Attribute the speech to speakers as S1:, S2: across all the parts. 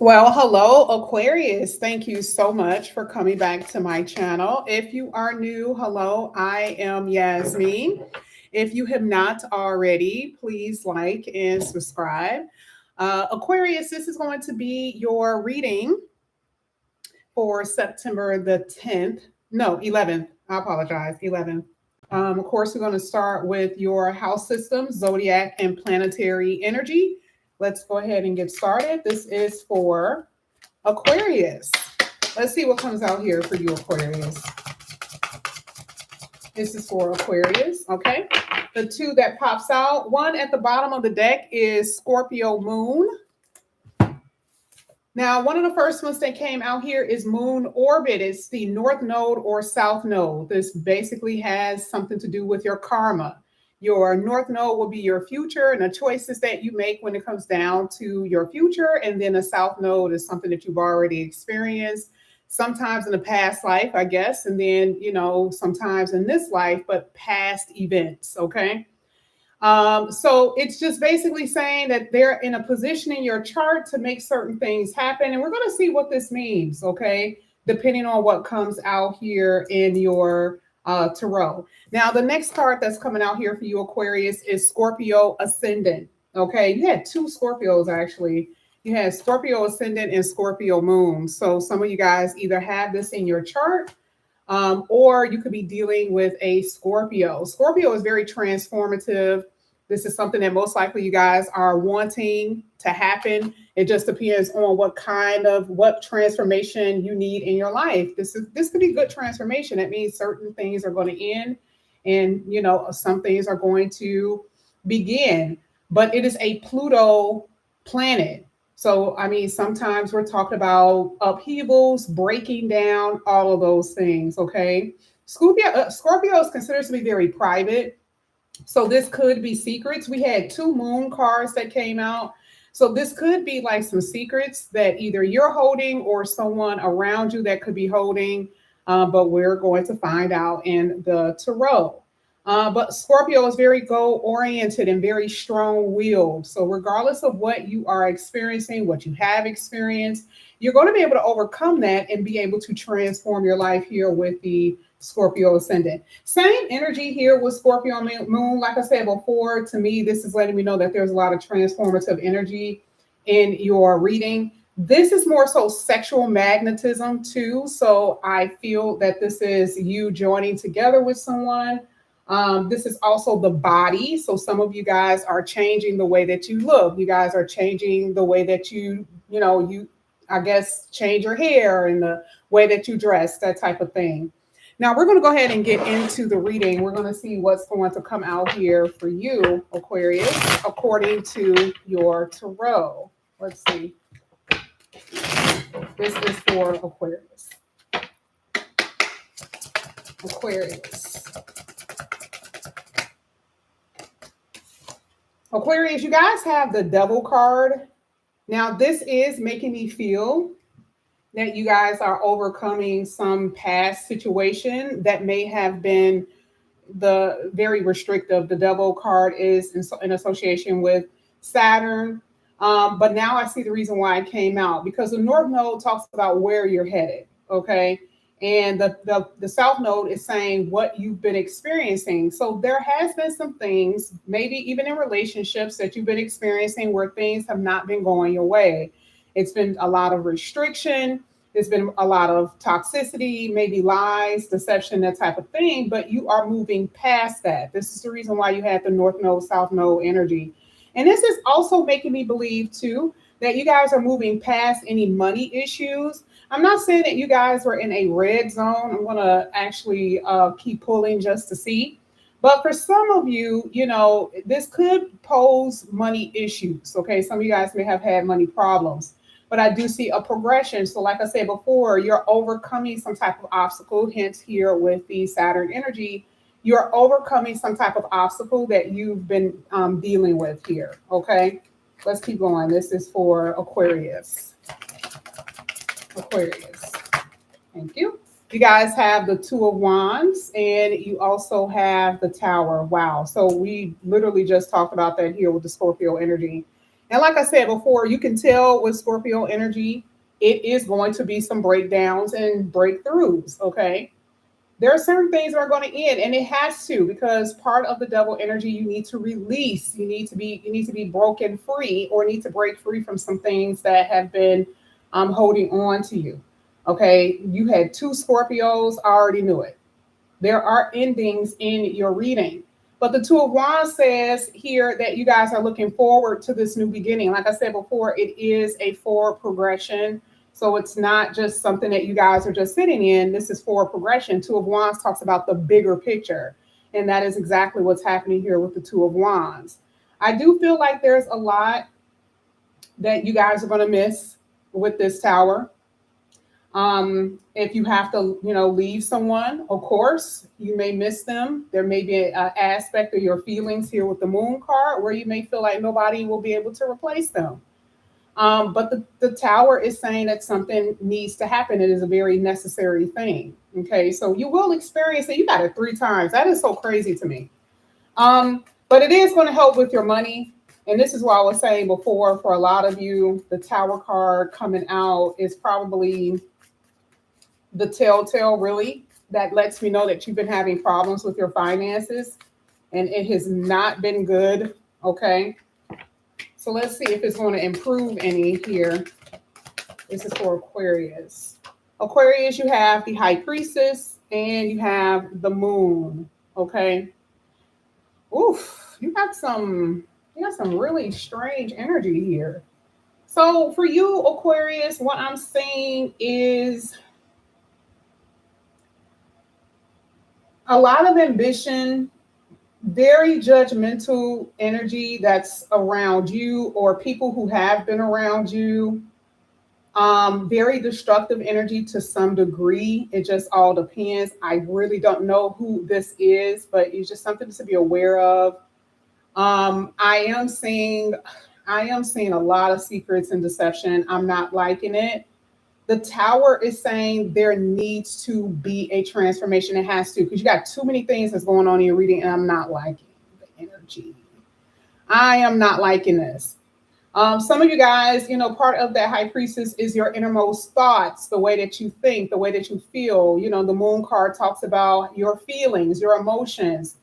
S1: Well, hello, Aquarius. Thank you so much for coming back to my channel. If you are new, hello, I am Yasmin. If you have not already, please like and subscribe. Aquarius, this is going to be your reading for September the 10th. No, 11th. I apologize, 11th. Of course, we're going to start with your house system, zodiac, and planetary energy. Let's go ahead and get started. This is for Aquarius. Let's see what comes out here for you, Aquarius. This is for Aquarius, okay? The two that pops out, one at the bottom of the deck is Scorpio Moon. Now, one of the first ones that came out here is Moon Orbit. It's the North Node or South Node. This basically has something to do with your karma. Your North Node will be your future and the choices that you make when it comes down to your future. And then the South Node is something that you've already experienced, sometimes in a past life, I guess. And then, sometimes in this life, but past events, okay? So it's just basically saying that they're in a position in your chart to make certain things happen. And we're going to see what this means, okay? Depending on what comes out here in your tarot. Now, the next card that's coming out here for you, Aquarius, is Scorpio Ascendant, okay? You had two Scorpios, actually. You had Scorpio Ascendant and Scorpio Moon. So some of you guys either have this in your chart or you could be dealing with a Scorpio. Scorpio is very transformative. This is something that most likely you guys are wanting to happen. It just depends on what transformation you need in your life. This could be good transformation. That means certain things are going to end and, some things are going to begin. But it is a Pluto planet. So, sometimes we're talking about upheavals, breaking down, all of those things, okay? Scorpio is considered to be very private. So this could be secrets. We had two moon cards that came out. So this could be like some secrets that either you're holding or someone around you that could be holding, but we're going to find out in the tarot. But Scorpio is very goal-oriented and very strong-willed. So regardless of what you are experiencing, what you have experienced, you're going to be able to overcome that and be able to transform your life here with the Scorpio Ascendant. Same energy here with Scorpio Moon. Like I said before, to me, this is letting me know that there's a lot of transformative energy in your reading. This is more so sexual magnetism too. So I feel that this is you joining together with someone. This is also the body. So some of you guys are changing the way that you look. You guys are changing the way that you change your hair and the way that you dress, that type of thing. Now we're going to go ahead and get into the reading. We're going to see what's going to come out here for you, Aquarius, according to your tarot. Let's see. This is for Aquarius. Aquarius. Aquarius, you guys have the Devil card. Now, this is making me feel that you guys are overcoming some past situation that may have been very restrictive. The Devil card is in association with Saturn. But now I see the reason why it came out, because the North Node talks about where you're headed, okay? And the South Node is saying what you've been experiencing. So there has been some things, maybe even in relationships, that you've been experiencing where things have not been going your way. It's been a lot of restriction. There's been a lot of toxicity, maybe lies, deception, that type of thing. But you are moving past that. This is the reason why you had the North Node, South Node energy. And this is also making me believe, too, that you guys are moving past any money issues. I'm not saying that you guys were in a red zone. I'm going to actually keep pulling just to see. But for some of you, this could pose money issues. Okay, some of you guys may have had money problems. But I do see a progression. So like I said before, you're overcoming some type of obstacle. Hence here with the Saturn energy, you're overcoming some type of obstacle that you've been dealing with here. Okay, let's keep going. This is for Aquarius. Aquarius. Thank you. You guys have the Two of Wands and you also have the Tower. Wow. So we literally just talked about that here with the Scorpio energy. And like I said before, you can tell with Scorpio energy, it is going to be some breakdowns and breakthroughs. Okay. There are certain things that are going to end, and it has to, because part of the devil energy, you need to release. You need to be broken free, or need to break free from some things that have been holding on to you. Okay. You had two Scorpios. I already knew it. There are endings in your reading. But the Two of Wands says here that you guys are looking forward to this new beginning. Like I said before, it is a forward progression. So it's not just something that you guys are just sitting in. This is forward progression. Two of Wands talks about the bigger picture. And that is exactly what's happening here with the Two of Wands. I do feel like there's a lot that you guys are going to miss with this tower. If you have to, leave someone, of course, you may miss them. There may be an aspect of your feelings here with the moon card where you may feel like nobody will be able to replace them. But the tower is saying that something needs to happen. It is a very necessary thing. Okay, so you will experience it. You got it 3 times. That is so crazy to me. But it is going to help with your money. And this is what I was saying before, for a lot of you, the tower card coming out is probably the telltale, really, that lets me know that you've been having problems with your finances and it has not been good. Okay. So let's see if it's going to improve any here. This is for Aquarius. Aquarius, you have the High Priestess and you have the Moon. Okay. Oof, you got some really strange energy here. So for you, Aquarius, what I'm saying is a lot of ambition, very judgmental energy that's around you or people who have been around you. Very destructive energy to some degree. It just all depends. I really don't know who this is, but it's just something to be aware of. I am seeing a lot of secrets and deception. I'm not liking it. The tower is saying there needs to be a transformation. It has to, because you got too many things that's going on in your reading, and I'm not liking the energy. I am not liking this. Some of you guys, part of that High Priestess is your innermost thoughts, the way that you think, the way that you feel. The moon card talks about your feelings, your emotions.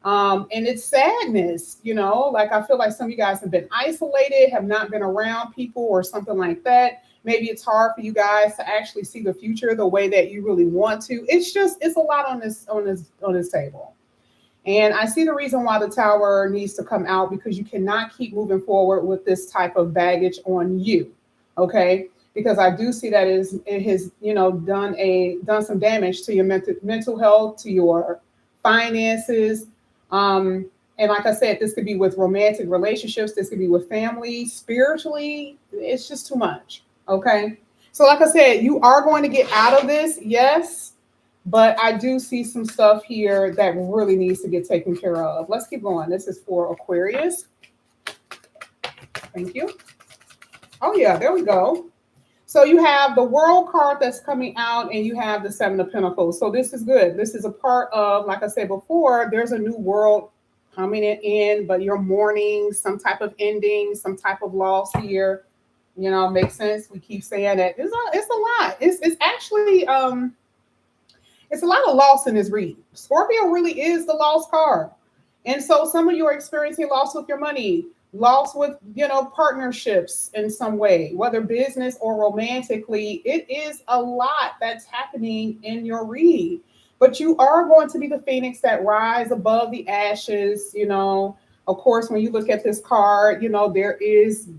S1: And it's sadness, like I feel like some of you guys have been isolated, have not been around people or something like that. Maybe it's hard for you guys to actually see the future the way that you really want to. It's a lot on this table. And I see the reason why the tower needs to come out, because you cannot keep moving forward with this type of baggage on you. Okay. Because I do see that it has, done some damage to your mental health, to your finances. And like I said, this could be with romantic relationships. This could be with family, spiritually. It's just too much. Okay. So like I said, you are going to get out of this. Yes. But I do see some stuff here that really needs to get taken care of. Let's keep going. This is for Aquarius. Thank you. Oh yeah, there we go. So you have the World card that's coming out, and you have the Seven of Pentacles. So this is good. This is a part of, like I said before, there's a new world coming in, but you're mourning some type of ending, some type of loss here. Makes sense. We keep saying that. It's a lot. It's actually it's a lot of loss in this reading. Scorpio really is the lost card. And so some of you are experiencing loss with your money, loss with, partnerships in some way, whether business or romantically. It is a lot that's happening in your read. But you are going to be the phoenix that rise above the ashes. Of course, when you look at this card, there is,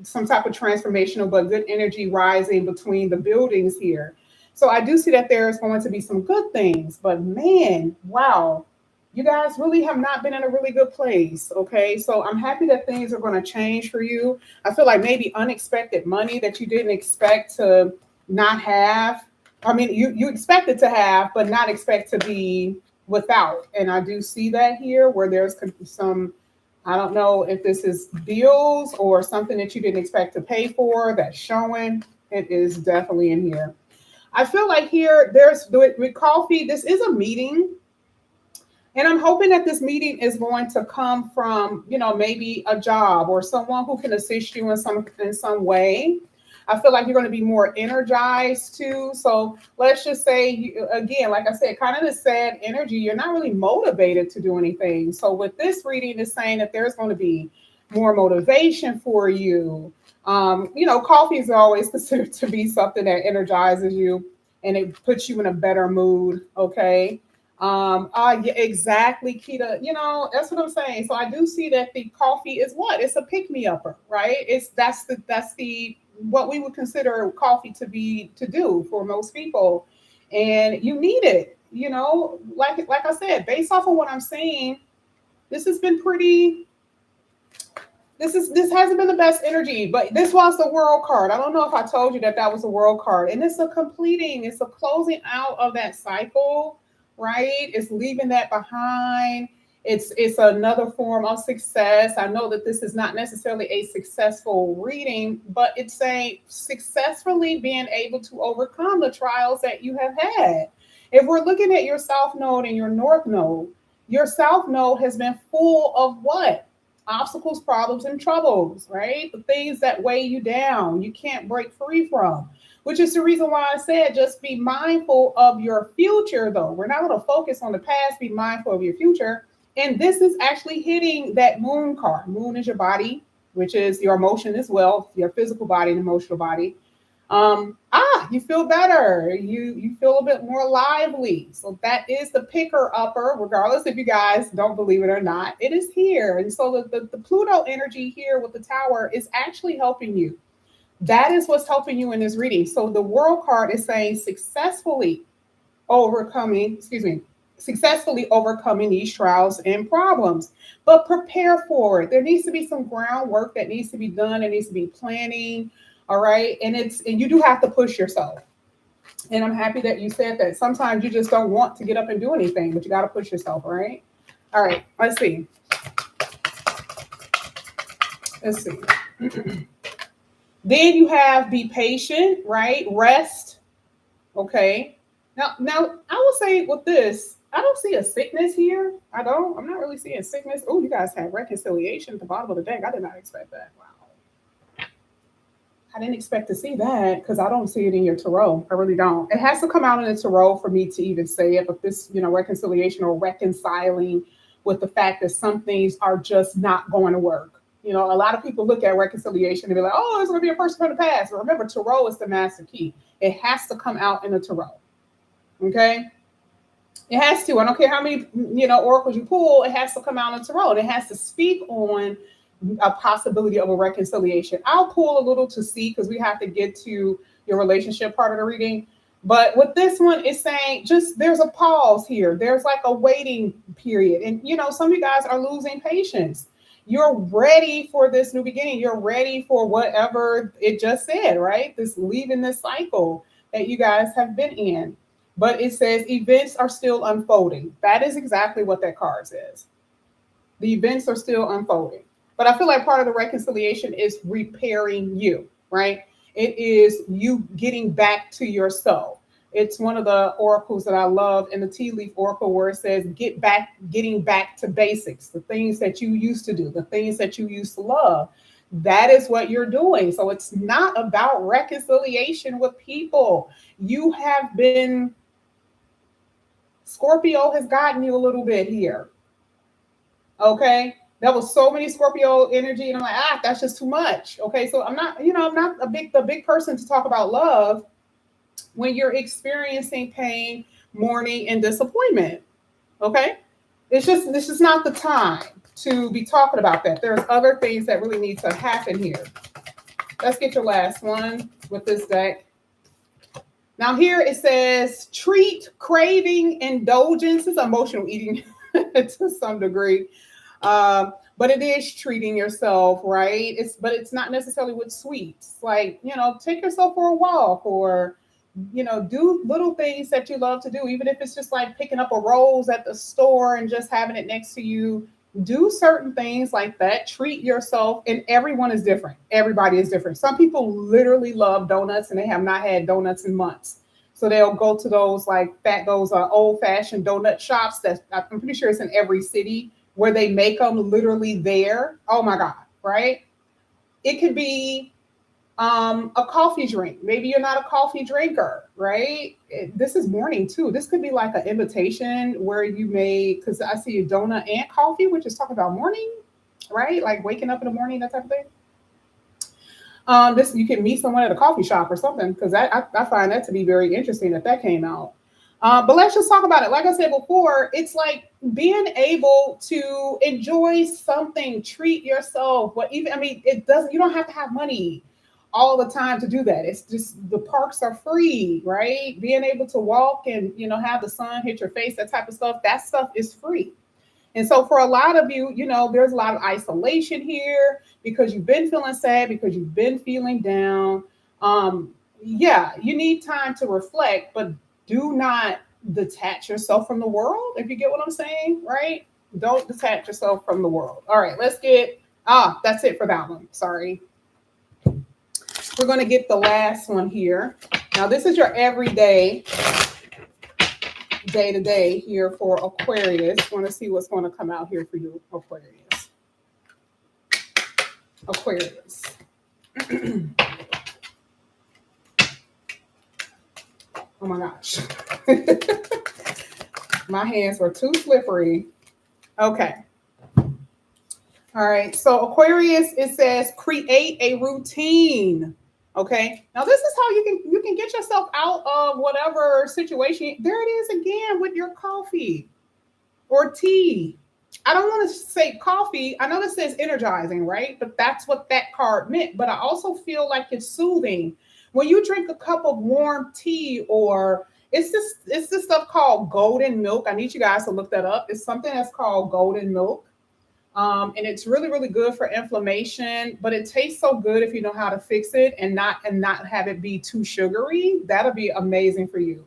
S1: some type of transformational but good energy rising between the buildings here. So I do see that there's going to be some good things, but man, wow, you guys really have not been in a really good place. Okay. So I'm happy that things are going to change for you. I feel like maybe unexpected money that you didn't expect to not have. I mean, you expected to have, but not expect to be without. And I do see that here where there's some, I don't know if this is bills or something that you didn't expect to pay for that's showing. It is definitely in here. I feel like here there's with coffee. This is a meeting. And I'm hoping that this meeting is going to come from, maybe a job or someone who can assist you in some way. I feel like you're going to be more energized too. So let's just say, again, like I said, kind of the sad energy. You're not really motivated to do anything. So with this reading, is saying that there's going to be more motivation for you. Coffee is always considered to be something that energizes you and it puts you in a better mood. Okay. Yeah, exactly, Kita. That's what I'm saying. So I do see that the coffee is what? It's a pick-me-upper, right? That's the what we would consider coffee to do for most people. And you need it, like I said, based off of what I'm saying, this has been pretty this hasn't been the best energy, but this was the world card. I don't know if I told you that was a world card. And it's a closing out of that cycle, right? It's leaving that behind. It's another form of success. I know that this is not necessarily a successful reading, but it's saying successfully being able to overcome the trials that you have had. If we're looking at your south node and your south node has been full of what? Obstacles, problems, and troubles, right? The things that weigh you down, you can't break free from, which is the reason why I said just be mindful of your future, though. We're not going to focus on the past, be mindful of your future. And this is actually hitting that moon card. Moon is your body, which is your emotion as well, your physical body and emotional body. You feel better. You feel a bit more lively. So that is the picker upper, regardless if you guys don't believe it or not. It is here. And so the Pluto energy here with the tower is actually helping you. That is what's helping you in this reading. So the world card is saying successfully overcoming these trials and problems, but prepare for it. There needs to be some groundwork that needs to be done. There needs to be planning. All right. And you do have to push yourself. And I'm happy that you said that. Sometimes you just don't want to get up and do anything, but you got to push yourself. All right. All right. Let's see. Then you have be patient, right? Rest. Okay. Now I will say with this, I don't see a sickness here. I'm not really seeing sickness. Oh, you guys have reconciliation at the bottom of the deck. I did not expect that. Wow. I didn't expect to see that because I don't see it in your tarot. I really don't. It has to come out in the tarot for me to even say it. But this, reconciliation or reconciling with the fact that some things are just not going to work. A lot of people look at reconciliation and be like, oh, it's going to be a person from the past. But remember, tarot is the master key. It has to come out in the tarot. Okay? It has to. I don't care how many, oracles you pull. It has to come out in the tarot. And it has to speak on a possibility of a reconciliation. I'll pull a little to see because we have to get to your relationship part of the reading. But with this one, it's saying just there's a pause here. There's like a waiting period. And, some of you guys are losing patience. You're ready for this new beginning. You're ready for whatever it just said, right? This leaving this cycle that you guys have been in. But it says events are still unfolding. That is exactly what that card says. The events are still unfolding. But I feel like part of the reconciliation is repairing you, right? It is you getting back to yourself. It's one of the oracles that I love in the tea leaf oracle where it says getting back to basics, the things that you used to do, the things that you used to love. That is what you're doing. So it's not about reconciliation with people. You have been, Scorpio has gotten you a little bit here. Okay. There was so many Scorpio energy, and I'm like, that's just too much. Okay, so I'm not the big person to talk about love when you're experiencing pain, mourning, and disappointment. Okay, this is not the time to be talking about that. There's other things that really need to happen here. Let's get your last one with this deck. Now here it says treat, craving, indulgences, emotional eating to some degree. But it is treating yourself, right? It's not necessarily with sweets. Like, take yourself for a walk or, do little things that you love to do. Even if it's just like picking up a rose at the store and just having it next to you. Do certain things like that. Treat yourself. And everyone is different. Everybody is different. Some people literally love donuts and they have not had donuts in months. So they'll go to those those old fashioned donut shops. That I'm pretty sure it's in every city where they make them literally there. Oh my God, right? It could be a coffee drink. Maybe you're not a coffee drinker, right? This is morning too. This could be like an invitation where you may, because I see a donut and coffee, which is talking about morning, right? Like waking up in the morning, that type of thing. This you can meet someone at a coffee shop or something, because I find that to be very interesting that came out. But let's just talk about it. Like I said before, it's like being able to enjoy something, treat yourself. What even I mean, it doesn't. You don't have to have money all the time to do that. It's just the parks are free, right? Being able to walk and have the sun hit your face, that type of stuff. That stuff is free. And so for a lot of you, there's a lot of isolation here because you've been feeling sad, because you've been feeling down. Yeah, you need time to reflect, but do not detach yourself from the world, if you get what I'm saying, right? Don't detach yourself from the world. All right, let's get, that's it for that one. Sorry. We're going to get the last one here. Now, this is your everyday day-to-day here for Aquarius. Want to see what's going to come out here for you, Aquarius. Aquarius. Oh my gosh. My hands were too slippery. Okay. All right. So Aquarius, it says create a routine. Okay. Now this is how you can get yourself out of whatever situation. There it is again with your coffee or tea. I don't want to say coffee. I know it says energizing, right? But that's what that card meant. But I also feel like it's soothing. When you drink a cup of warm tea, or it's this stuff called golden milk. I need you guys to look that up. It's something that's called golden milk. And it's really, really good for inflammation, but it tastes so good if you know how to fix it and not have it be too sugary. That'll be amazing for you.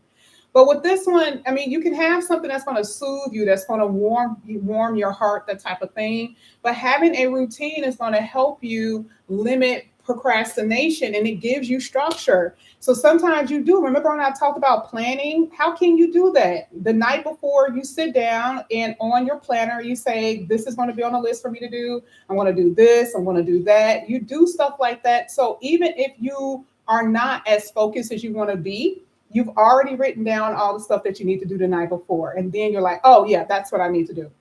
S1: But with this one, I mean, you can have something that's going to soothe you, that's going to warm your heart, that type of thing. But having a routine is going to help you limit procrastination, and it gives you structure. So sometimes you do. Remember when I talked about planning? How can you do that? The night before, you sit down and on your planner, you say, this is going to be on the list for me to do. I want to do this. I want to do that. You do stuff like that. So even if you are not as focused as you want to be, you've already written down all the stuff that you need to do the night before. And then you're like, oh yeah, that's what I need to do.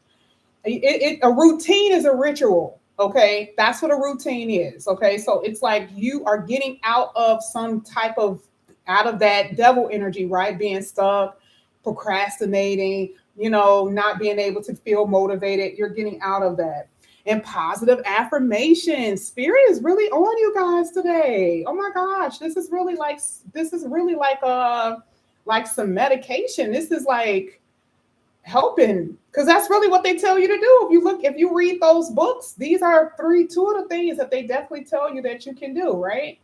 S1: A routine is a ritual. Okay, that's what a routine is. Okay, so it's like you are getting out of that devil energy, right? Being stuck, procrastinating, not being able to feel motivated. You're getting out of that. And positive affirmations. Spirit is really on you guys today. Oh my gosh, this is really like some medication. This is like helping, because that's really what they tell you to do. If you read those books, these are two of the things that they definitely tell you that you can do, right?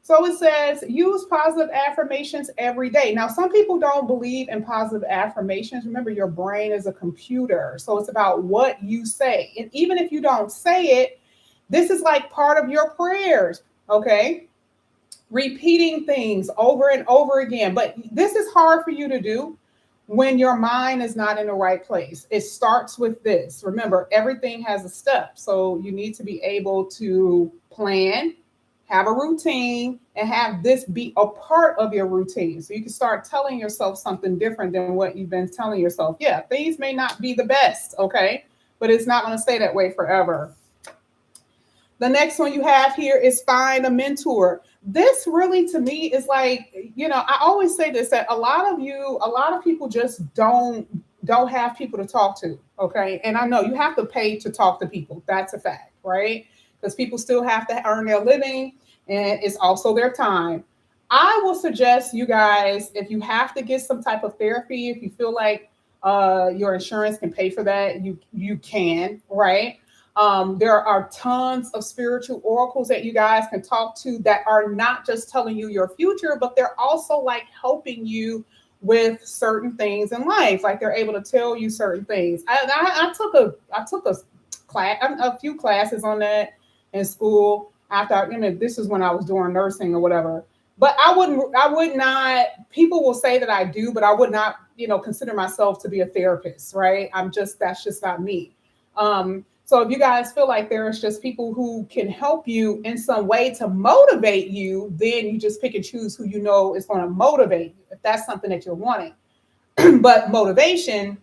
S1: So it says use positive affirmations every day. Now, some people don't believe in positive affirmations. Remember, your brain is a computer, so it's about what you say. And even if you don't say it, this is like part of your prayers, okay? Repeating things over and over again. But this is hard for you to do when your mind is not in the right place. It starts with this. Remember, everything has a step. So you need to be able to plan, have a routine, and have this be a part of your routine. So you can start telling yourself something different than what you've been telling yourself. Yeah, things may not be the best, okay? But it's not going to stay that way forever. The next one you have here is find a mentor. This really, to me, is like, I always say this, that a lot of people just don't have people to talk to, okay? And I know you have to pay to talk to people. That's a fact, right? Because people still have to earn their living, and it's also their time. I will suggest you guys, if you have to get some type of therapy, if you feel like your insurance can pay for that, you can, right? There are tons of spiritual oracles that you guys can talk to that are not just telling you your future, but they're also like helping you with certain things in life. Like they're able to tell you certain things. I took a few classes on that in school. This is when I was doing nursing or whatever. But I would not, people will say that I do, but I would not, consider myself to be a therapist, right? That's just not me. So if you guys feel like there's just people who can help you in some way to motivate you, then you just pick and choose who you know is going to motivate you, if that's something that you're wanting. But motivation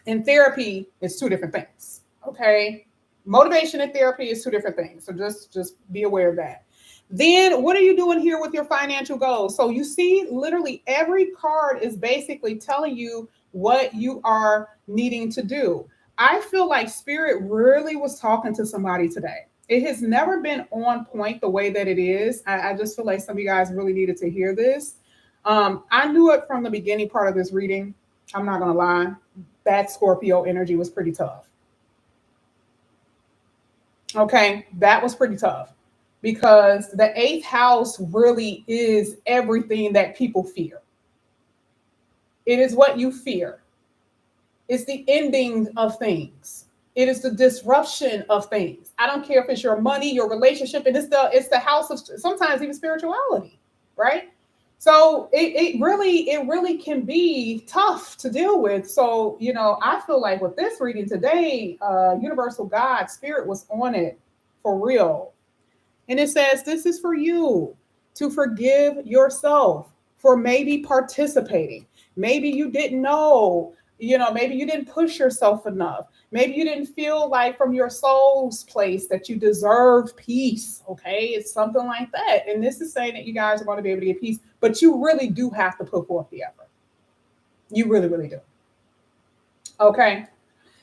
S1: and therapy is two different things. Okay. Motivation and therapy is two different things. So just be aware of that. Then what are you doing here with your financial goals? So you see, literally every card is basically telling you what you are needing to do. I feel like Spirit really was talking to somebody today. It has never been on point the way that it is. I just feel like some of you guys really needed to hear this. I knew it from the beginning part of this reading. I'm not going to lie. That Scorpio energy was pretty tough. Okay, that was pretty tough because the 8th house really is everything that people fear. It is what you fear. It's the ending of things. It is the disruption of things. I don't care if it's your money, your relationship, and it's the house of sometimes even spirituality, right? So it really can be tough to deal with. So, I feel like with this reading today, Universal God Spirit was on it for real. And it says, this is for you to forgive yourself for maybe participating. Maybe you didn't know, maybe you didn't push yourself enough. Maybe you didn't feel like from your soul's place that you deserve peace. Okay. It's something like that. And this is saying that you guys are going to be able to get peace, but you really do have to put forth the effort. You really, really do. Okay.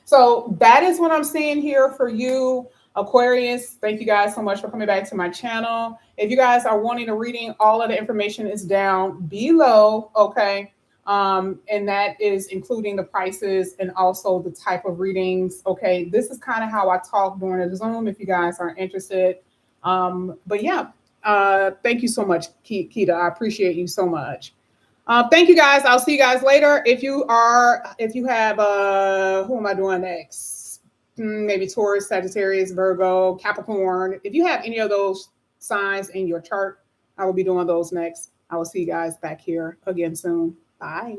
S1: So that is what I'm seeing here for you, Aquarius. Thank you guys so much for coming back to my channel. If you guys are wanting a reading, all of the information is down below. Okay. And that is including the prices and also the type of readings. Okay. This is kind of how I talk during the Zoom if you guys are interested. But yeah, thank you so much, Keita. I appreciate you so much. Thank you guys. I'll see you guys later. If you have, who am I doing next? Maybe Taurus, Sagittarius, Virgo, Capricorn. If you have any of those signs in your chart, I will be doing those next. I will see you guys back here again soon. Bye.